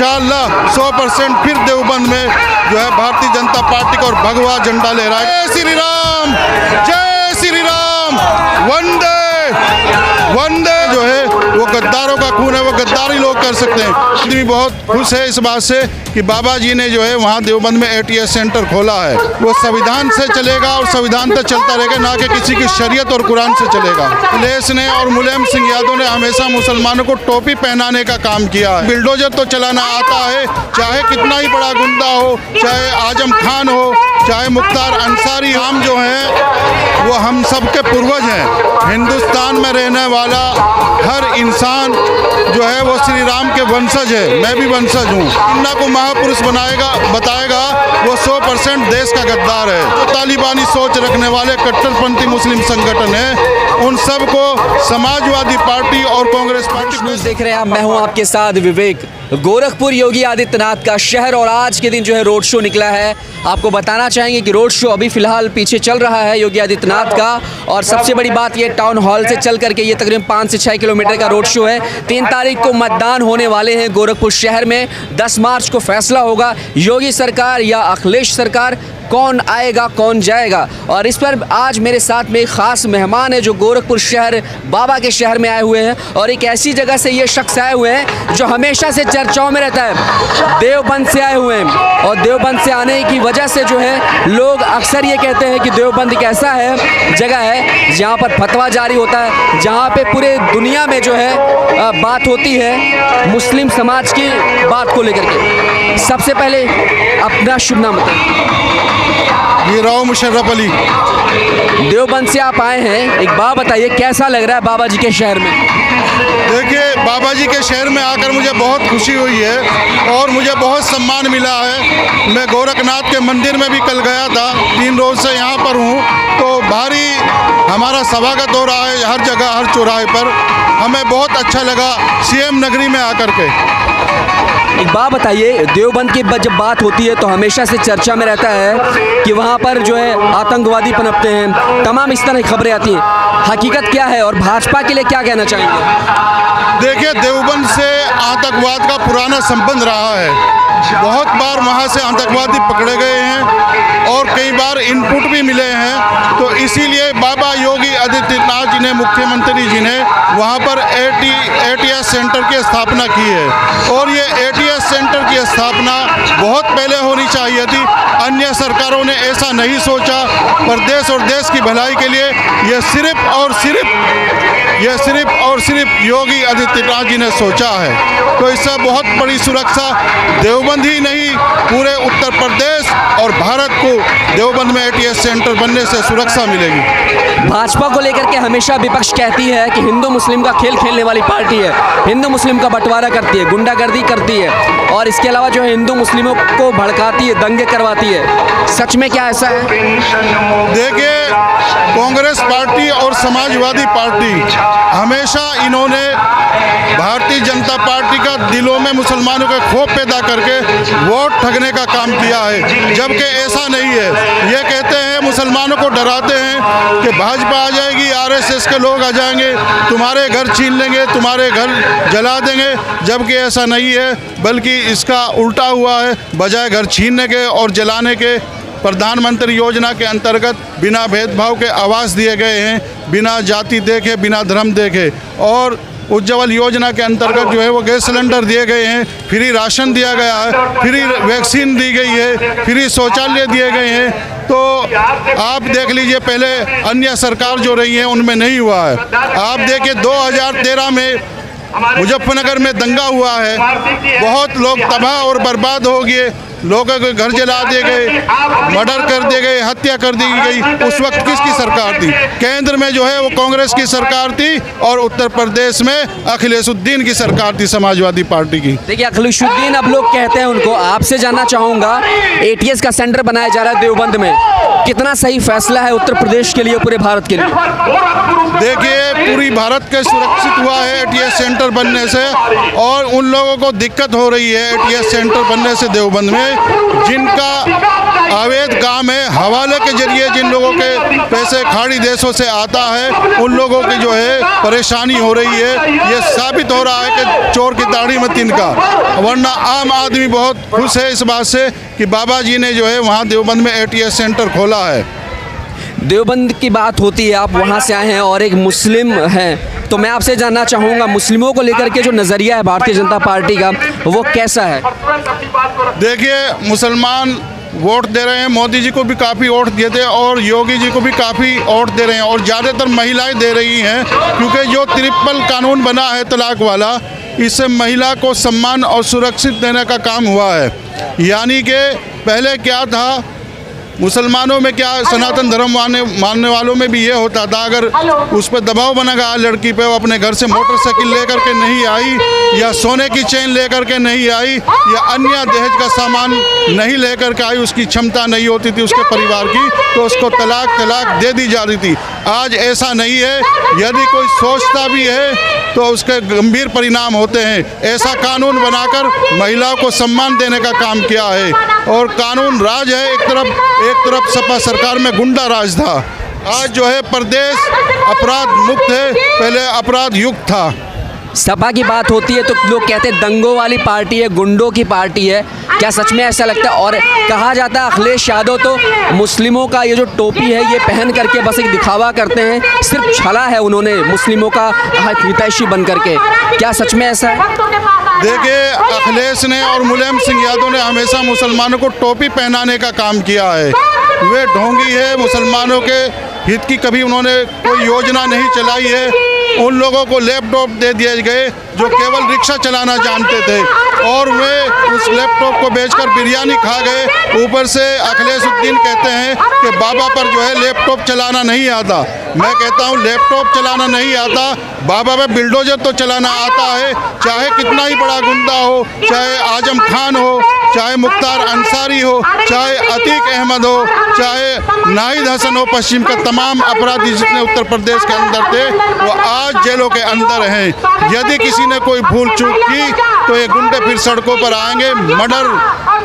इंशाअल्लाह 100% फिर देवबंद में जो है भारतीय जनता पार्टी का और भगवा झंडा लहराए। जय श्री राम, वंदे वंदे। जो है वो गद्दारों का खून है, वो गद्दारी लोग कर सकते हैं। आदमी बहुत खुश है इस बात से कि बाबा जी ने जो है वहाँ देवबंद में ATS सेंटर खोला है। वो संविधान से चलेगा और संविधान तक चलता रहेगा, ना कि किसी की शरीयत और कुरान से चलेगा। अखिलेश ने और मुलायम सिंह यादव ने हमेशा मुसलमानों को टोपी पहनाने का काम किया है। बिल्डोजर तो चलाना आता है, चाहे कितना ही बड़ा गुंडा हो, चाहे आजम खान हो, चाहे मुख्तार अंसारी। हम जो हैं वो हम सबके पूर्वज हैं। हिंदुस्तान में रहने वाला हर इंसान जो है वो श्री राम के वंशज है। मैं भी वंशज हूँ। इन्ना को महापुरुष बताएगा वो 100% देश का गद्दार है। जो तालिबानी सोच रखने वाले कट्टरपंथी मुस्लिम संगठन है, उन सबको समाजवादी पार्टी और कांग्रेस पार्टी। न्यूज़ देख रहे हैं आप, मैं हूं आपके साथ विवेक। गोरखपुर योगी आदित्यनाथ का शहर और आज के दिन जो है रोड शो निकला है। आपको बताना चाहेंगे कि रोड शो अभी फिलहाल पीछे चल रहा है योगी आदित्यनाथ का, और सबसे बड़ी बात ये टाउन हॉल से चल करके ये तकरीबन 5 से 6 किलोमीटर का रोड शो है। 3 तारीख को मतदान होने वाले हैं गोरखपुर शहर में। 10 मार्च को फैसला होगा योगी सरकार या अखिलेश सरकार, कौन आएगा कौन जाएगा। और इस पर आज मेरे साथ में एक ख़ास मेहमान है जो गोरखपुर शहर बाबा के शहर में आए हुए हैं, और एक ऐसी जगह से ये शख्स आए हुए हैं जो हमेशा से चर्चाओं में रहता है। देवबंद से आए हुए हैं, और देवबंद से आने की वजह से जो है लोग अक्सर ये कहते हैं कि देवबंद एक ऐसा है जगह है जहाँ पर फतवा जारी होता है, जहाँ पे पूरे दुनिया में जो है बात होती है मुस्लिम समाज की बात को लेकर के। सबसे पहले अपना शुभ नाम बताएं। ये राव मुशर्रफ अली। देवबंद से आप आए हैं, एक बात बताइए कैसा लग रहा है बाबा जी के शहर में? देखिए, बाबा जी के शहर में आकर मुझे बहुत खुशी हुई है और मुझे बहुत सम्मान मिला है। मैं गोरखनाथ के मंदिर में भी कल गया था, 3 रोज से यहाँ पर हूँ, तो भारी हमारा स्वागत हो रहा है हर जगह, हर चौराहे पर। हमें बहुत अच्छा लगा CM नगरी में आकर के। एक बात बताइए, देवबंद की जब बात होती है तो हमेशा से चर्चा में रहता है कि वहाँ पर जो है आतंकवादी पनपते हैं, तमाम इस तरह की खबरें आती हैं। हकीकत क्या है और भाजपा के लिए क्या कहना चाहेंगे? देखिए, देवबंद से आतंकवाद का पुराना संबंध रहा है। बहुत बार वहाँ से आतंकवादी पकड़े गए हैं और कई बार इनपुट भी मिले हैं। तो इसीलिए बाबा योगी आदित्यनाथ जी ने, मुख्यमंत्री जी ने वहाँ पर ATS सेंटर की स्थापना की है, और ये ATS सेंटर की स्थापना बहुत पहले होनी चाहिए थी। अन्य सरकारों ने ऐसा नहीं सोचा। प्रदेश और देश की भलाई के लिए ये सिर्फ और सिर्फ योगी आदित्यनाथ जी ने सोचा है। तो इससे बहुत बड़ी सुरक्षा देवबंद ही नहीं, पूरे उत्तर प्रदेश और भारत को देवबंद में ATS सेंटर बनने से सुरक्षा मिलेगी। भाजपा को लेकर के हमेशा विपक्ष कहती है कि हिंदू मुस्लिम का खेल खेलने वाली पार्टी है, हिंदू मुस्लिम का बंटवारा करती है, गुंडागर्दी करती है, और इसके अलावा जो है हिंदू मुस्लिमों को भड़काती है, दंगे करवाती है। सच में क्या ऐसा है? देखिए, कांग्रेस पार्टी और समाजवादी पार्टी हमेशा इन्होंने भारतीय जनता पार्टी का दिलों में मुसलमानों के खौफ पैदा करके वोट ठगने का काम किया है, जबकि ऐसा नहीं है। ये कहते हैं, मुसलमानों को डराते हैं कि भाजपा आ जाएगी, RSS के लोग आ जाएंगे, तुम्हारे घर छीन लेंगे, तुम्हारे घर जला देंगे, जबकि ऐसा नहीं है, बल्कि इसका उल्टा हुआ है। बजाय घर छीनने के और जलाने के, प्रधानमंत्री योजना के अंतर्गत बिना भेदभाव के आवास दिए गए हैं, बिना जाति देखे, बिना धर्म देखे। और उज्ज्वल योजना के अंतर्गत जो है वो गैस सिलेंडर दिए गए हैं, फ्री राशन दिया गया है, फ्री वैक्सीन दी गई है, फ्री शौचालय दिए गए हैं। तो आप देख लीजिए, पहले अन्य सरकार जो रही है उनमें नहीं हुआ है। आप देखिए, 2013 में मुजफ्फरनगर में दंगा हुआ है, बहुत लोग तबाह और बर्बाद हो गए, लोगों के घर जला दिए गए, मर्डर कर दिए गए, हत्या कर दी गई। उस वक्त किसकी सरकार थी? केंद्र में जो है वो कांग्रेस की सरकार थी, और उत्तर प्रदेश में अखिलेशुद्दीन की सरकार थी, समाजवादी पार्टी की। देखिए, अखिलेशुद्दीन अब लोग कहते हैं उनको। आपसे जानना चाहूँगा, ATS का सेंटर बनाया जा रहा है देवबंद में, कितना सही फैसला है उत्तर प्रदेश के लिए, पूरे भारत के लिए? देखिए, पूरी भारत के सुरक्षित हुआ है ATS सेंटर बनने से, और उन लोगों को दिक्कत हो रही है ATS सेंटर बनने से देवबंद में, जिनका अवैध काम है। हवाले के जरिए जिन लोगों के पैसे खाड़ी देशों से आता है उन लोगों की जो है परेशानी हो रही है। ये साबित हो रहा है कि चोर की दाढ़ी में तिनका, वरना आम आदमी बहुत खुश है इस बात से कि बाबा जी ने जो है वहाँ देवबंद में ATS सेंटर खोला है। देवबंद की बात होती है, आप वहाँ से आए हैं और एक मुस्लिम हैं, तो मैं आपसे जानना चाहूँगा मुस्लिमों को लेकर के जो नज़रिया है भारतीय जनता पार्टी का वो कैसा है? देखिए, मुसलमान वोट दे रहे हैं, मोदी जी को भी काफ़ी वोट दिए थे और योगी जी को भी काफ़ी वोट दे रहे हैं और ज़्यादातर महिलाएं दे रही हैं, क्योंकि जो ट्रिपल कानून बना है तलाक वाला, इससे महिला को सम्मान और सुरक्षित देने का काम हुआ है। यानी कि पहले क्या था, मुसलमानों में क्या, सनातन धर्म मानने वालों में भी ये होता था, अगर उस पर दबाव बना गया लड़की पे, वो अपने घर से मोटरसाइकिल लेकर के नहीं आई या सोने की चेन लेकर के नहीं आई या अन्य दहेज का सामान नहीं लेकर के आई, उसकी क्षमता नहीं होती थी उसके परिवार की, तो उसको तलाक दे दी जा रही थी। आज ऐसा नहीं है। यदि कोई सोचता भी है तो उसके गंभीर परिणाम होते हैं। ऐसा कानून बनाकर महिलाओं को सम्मान देने का काम किया है और कानून राज है। एक तरफ सपा सरकार में गुंडा राज था, आज जो है प्रदेश अपराध मुक्त है, पहले अपराध युक्त था। सपा की बात होती है तो लोग कहते हैं दंगों वाली पार्टी है, गुंडों की पार्टी है, क्या सच में ऐसा लगता है? और कहा जाता है अखिलेश यादव तो मुस्लिमों का ये जो टोपी है ये पहन करके बस एक दिखावा करते हैं, सिर्फ छला है उन्होंने मुस्लिमों का हितैषी बन करके, क्या सच में ऐसा है? देखिए, अखिलेश ने और मुलायम सिंह यादव ने हमेशा मुसलमानों को टोपी पहनाने का काम किया है। वे ढोंगी है, मुसलमानों के हित की कभी उन्होंने कोई योजना नहीं चलाई है। उन लोगों को लैपटॉप दे दिए गए जो केवल रिक्शा चलाना जानते थे और वे उस लैपटॉप को बेचकर बिरयानी खा गए। ऊपर से अखिलेशुद्दीन कहते हैं कि बाबा पर जो है लैपटॉप चलाना नहीं आता। मैं कहता हूँ लैपटॉप चलाना नहीं आता, बाबा पे बिल्डोजर तो चलाना आता है। चाहे कितना ही बड़ा गुंडा हो, चाहे आजम खान हो, चाहे मुख्तार अंसारी हो, चाहे अतीक अहमद हो, चाहे नाहिद हसन हो, पश्चिम का तमाम अपराधी जितने उत्तर प्रदेश के अंदर थे वो आज जेलों के अंदर हैं। यदि किसी ने कोई भूल चूक की तो ये गुंडे फिर सड़कों पर आएंगे, मर्डर,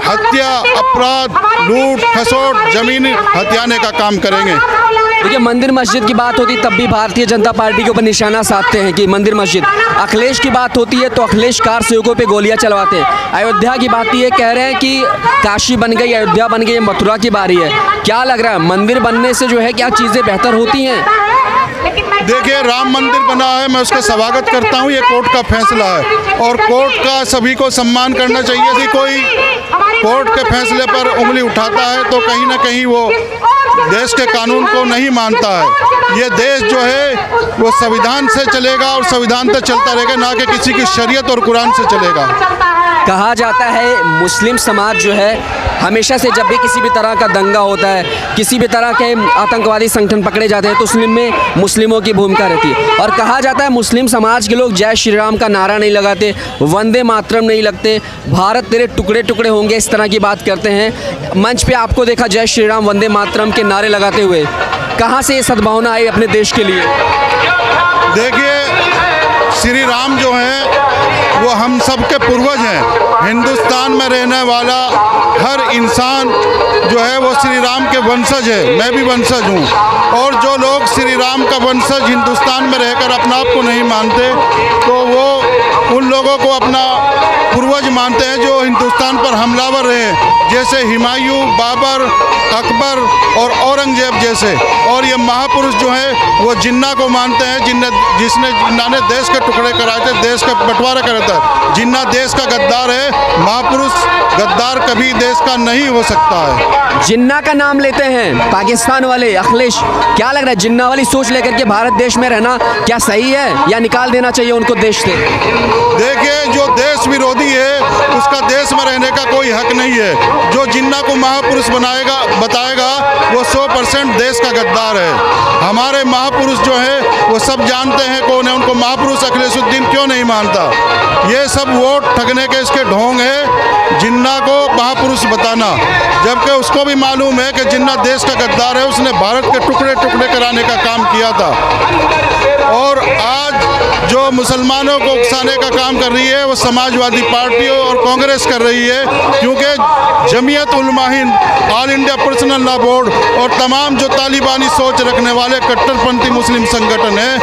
हत्या, अपराध, लूट खसोट, जमीन हथियाने का काम करेंगे। देखिए, मंदिर मस्जिद की बात होती तब भी भारतीय जनता पार्टी के ऊपर निशाना साधते हैं कि मंदिर मस्जिद। अखिलेश की बात होती है तो अखिलेश कार सेवकों पे गोलियां चलवाते हैं। अयोध्या की बात ये कह रहे हैं कि काशी बन गई, अयोध्या बन गई, मथुरा की बारी है। क्या लग रहा है मंदिर बनने से जो है क्या चीज़ें बेहतर होती हैं? देखिए, राम मंदिर बना है, मैं उसका स्वागत करता हूँ, ये कोर्ट का फैसला है और कोर्ट का सभी को सम्मान करना चाहिए। यदि कोई कोर्ट के फैसले पर उंगली उठाता है तो कहीं ना कहीं वो देश के कानून को नहीं मानता है। ये देश जो है वो संविधान से चलेगा और संविधान से चलता रहेगा, ना कि किसी की शरीयत और कुरान से चलेगा। कहा जाता है मुस्लिम समाज जो है हमेशा से जब भी किसी भी तरह का दंगा होता है, किसी भी तरह के आतंकवादी संगठन पकड़े जाते हैं तो उसमें मुस्लिमों की भूमिका रहती है। और कहा जाता है मुस्लिम समाज के लोग जय श्री राम का नारा नहीं लगाते, वंदे मातरम नहीं लगते, भारत तेरे टुकड़े टुकड़े होंगे, इस तरह की बात करते हैं। मंच पे आपको देखा जय श्री राम वंदे मातरम के नारे लगाते हुए, कहाँ से ये सद्भावना आई अपने देश के लिए? देखिए, श्री राम जो हैं वो हम सब के पूर्वज हैं। हिंदुस्तान में रहने वाला हर इंसान जो है वो श्री राम के वंशज है, मैं भी वंशज हूँ। और जो लोग श्री राम का वंशज हिंदुस्तान में रहकर अपना आप को नहीं मानते तो वो उन लोगों को अपना पूर्वज मानते हैं जो हिंदुस्तान पर हमलावर रहे, जैसे हुमायूं, बाबर, अकबर और औरंगजेब जैसे। और ये महापुरुष जो हैं वो जिन्ना को मानते हैं, जिन्ना ने देश के टुकड़े कराए थे, देश का बंटवारा करा था। जिन्ना देश का गद्दार है, महापुरुष गद्दार कभी देश का नहीं हो सकता है। जिन्ना का नाम लेते हैं पाकिस्तान वाले अखिलेश, क्या लग रहा है जिन्ना वाली सोच लेकर के भारत देश में रहना क्या सही है या निकाल देना चाहिए उनको देश से? देखिए, जो देश विरोधी है उसका देश में रहने का कोई हक नहीं है। जो जिन्ना को महापुरुष बताएगा वो 100% देश का गद्दार है। हमारे महापुरुष जो है वो सब जानते हैं कौन है, उनको महापुरुष अखिलेशुद्दीन क्यों नहीं मानता। ये सब वोट ठगने के इसके ढोंग है। जिन्ना को महापुरुष बताना, जबकि उसको भी मालूम है कि जिन्ना देश का गद्दार है, उसने भारत के टुकड़े टुकड़े कराने का काम किया था। और आज जो मुसलमानों को उकसाने का काम कर रही है वो समाजवादी पार्टी और कांग्रेस कर रही है, क्योंकि Jamiat Ulama Hind, all India personal law board और तमाम जो तालिबानी सोच रखने वाले कट्टरपंथी मुस्लिम संगठन हैं,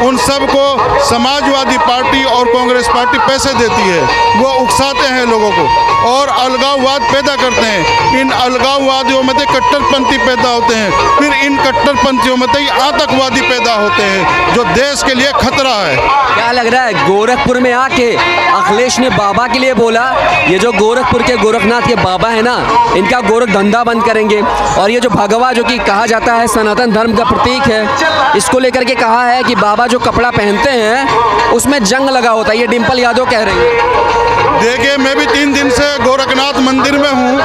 उन सब को समाजवादी पार्टी और कांग्रेस पार्टी पैसे देती है। वो उकसाते हैं लोगों को और अलगाववाद पैदा करते हैं। इन अलगाववादियों में से कट्टरपंथी पैदा होते हैं, फिर इन कट्टरपंथियों में से आतंकवादी पैदा होते हैं, जो देश के लिए खतरा है। क्या लग रहा है गोरखपुर में आके अखिलेश ने बाबा के लिए बोला, ये जो गोरखपुर के गोरखनाथ के बाबा है ना, इनका गोरख धंधा बंद करेंगे, और ये जो भगवा जो कि कहा जाता है सनातन धर्म का प्रतीक है, इसको लेकर के कहा है कि बाबा जो कपड़ा पहनते हैं उसमें जंग लगा होता है। ये डिम्पल यादव कह रही है। देखिए, मैं भी 3 दिन से गोरखनाथ मंदिर में हूँ,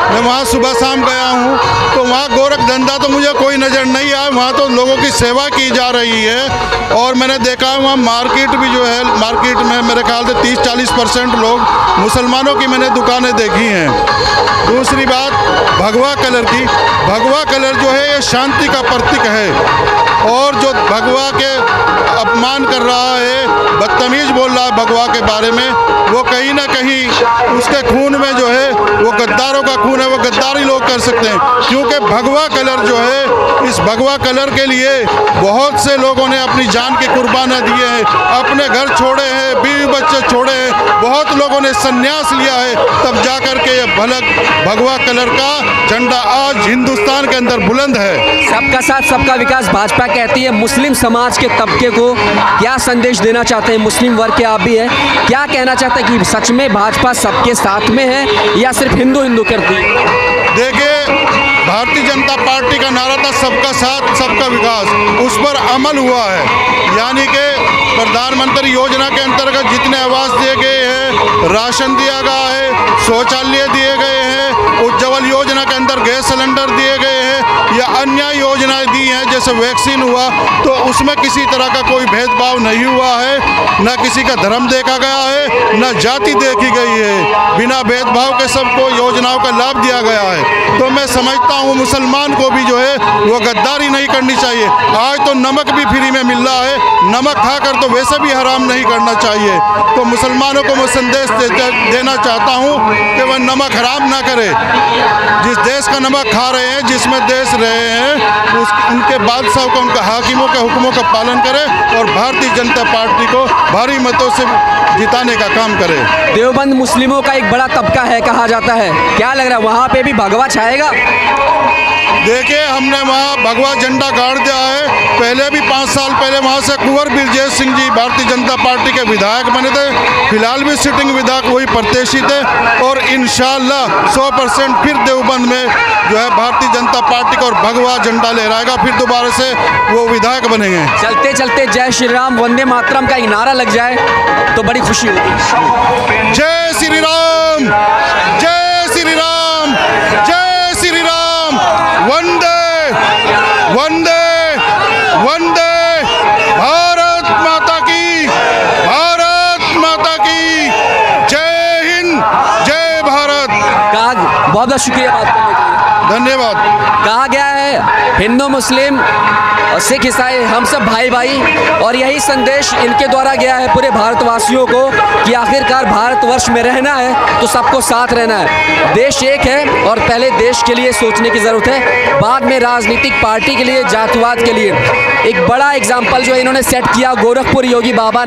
मैं वहाँ सुबह शाम गया हूँ, तो वहाँ गोरख धंधा तो मुझे कोई नज़र नहीं आया। वहाँ तो लोगों की सेवा की जा रही है और मैंने देखा है वहाँ मार्केट भी जो है, मार्केट में मेरे ख्याल से 30-40% लोग मुसलमानों की मैंने दुकानें देखी हैं। दूसरी बात भगवा कलर की, भगवा कलर जो है ये शांति का प्रतीक है, और जो भगवा के अपमान कर रहा है, बदतमीज बोल रहा है भगवा के बारे में, वो कहीं ना कहीं उसके खून में जो है वो गद्दारों का खून है, वो गद्दारी लोग कर सकते हैं। क्योंकि भगवा कलर जो है, इस भगवा कलर के लिए बहुत से लोगों ने अपनी जान की कुर्बानियाँ दिए हैं, अपने घर छोड़े हैं, बीवी बच्चे छोड़े हैं, बहुत लोगों ने संन्यास लिया है, तब जा कर के ये भगवा कलर का झंडा आज हिंदुस्तान के अंदर बुलंद है। सबका साथ सबका विकास भाजपा कहती है। मुस्लिम समाज के तबके को क्या संदेश देना चाहते हैं? मुस्लिम वर्ग के आप भी हैं, क्या कहना चाहते हैं कि सच में भाजपा सबके साथ में है या सिर्फ हिंदू हिंदू करती है? देखिए, भारतीय जनता पार्टी का नारा था सबका साथ सबका विकास, उस पर अमल हुआ है। यानी कि प्रधानमंत्री योजना के अंतर्गत जितने आवास दिए गए हैं, राशन दिया गया है, शौचालय दिए गए हैं, उज्ज्वल योजना के अंदर गैस सिलेंडर दिए गए हैं, या अन्य योजनाएं दी हैं, जैसे वैक्सीन हुआ, तो उसमें किसी तरह का कोई भेदभाव नहीं हुआ है, न किसी का धर्म देखा गया है, न जाति देखी गई है, बिना भेदभाव के सबको योजनाओं का लाभ दिया गया है। तो मैं समझता हूँ मुसलमान को भी जो है वो गद्दारी नहीं करनी चाहिए। आज तो नमक भी फ्री में मिल रहा है, नमक खाकर तो वैसे भी हराम नहीं करना चाहिए। तो मुसलमानों को मैं संदेश देना चाहता हूँ कि वह नमक हराम ना करे। जिस देश का नमक खा रहे हैं, जिसमें देश रहे हैं, उनके बादशाह को, उनके हाकिमों के हुक्मों का पालन करें और भारतीय जनता पार्टी को भारी मतों से जिताने का काम करें। देवबंद मुस्लिमों का एक बड़ा तबका है कहा जाता है, क्या लग रहा है वहाँ पे भी भगवा छाएगा? देखिए, हमने वहाँ भगवा झंडा गाड़ दिया है। पहले भी 5 साल पहले वहाँ से कुंवर ब्रजेश सिंह जी भारतीय जनता पार्टी के विधायक बने थे, फिलहाल भी सिटिंग विधायक वही प्रत्याशी थे, और इंशाअल्लाह 100% फिर देवबंद में जो है भारतीय जनता पार्टी का और भगवा झंडा लहराएगा, फिर दोबारा से वो विधायक बनेंगे। चलते चलते जय श्री राम वंदे मातरम का एक नारा लग जाए तो बड़ी खुशी होगी। जय श्री राम, जय श्री राम, जय श्री राम, वंदे वंदे वंदे, भारत माता की, भारत माता की, जय हिंद, जय भारत। बहुत बहुत शुक्रिया बात करने के लिए। धन्यवाद। कहा गया है हिंदू मुस्लिम सिख ईसाई हम सब भाई भाई, और यही संदेश इनके द्वारा गया है पूरे भारतवासियों को कि आखिरकार भारतवर्ष में रहना है तो सबको साथ रहना है। देश एक है और पहले देश के लिए सोचने की ज़रूरत है, बाद में राजनीतिक पार्टी के लिए, जातिवाद के लिए। एक बड़ा एग्जाम्पल जो इन्होंने सेट किया गोरखपुर योगी बाबा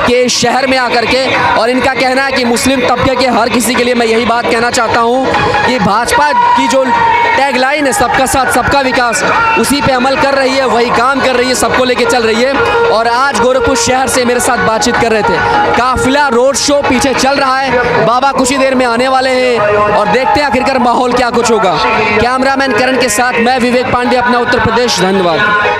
के शहर में आकर के, और इनका कहना है कि मुस्लिम तबके के हर किसी के लिए मैं यही बात कहना चाहता हूँ कि भाजपा की जो टैगलाइन है सबका साथ सबका विकास, उसी पे अमल कर रही है, वही काम कर रही है, सबको लेके चल रही है। और आज गोरखपुर शहर से मेरे साथ बातचीत कर रहे थे, काफिला रोड शो पीछे चल रहा है, बाबा कुछ ही देर में आने वाले हैं और देखते हैं आखिरकार माहौल क्या कुछ होगा। कैमरामैन करण के साथ मैं विवेक पांडे, अपना उत्तर प्रदेश। धन्यवाद।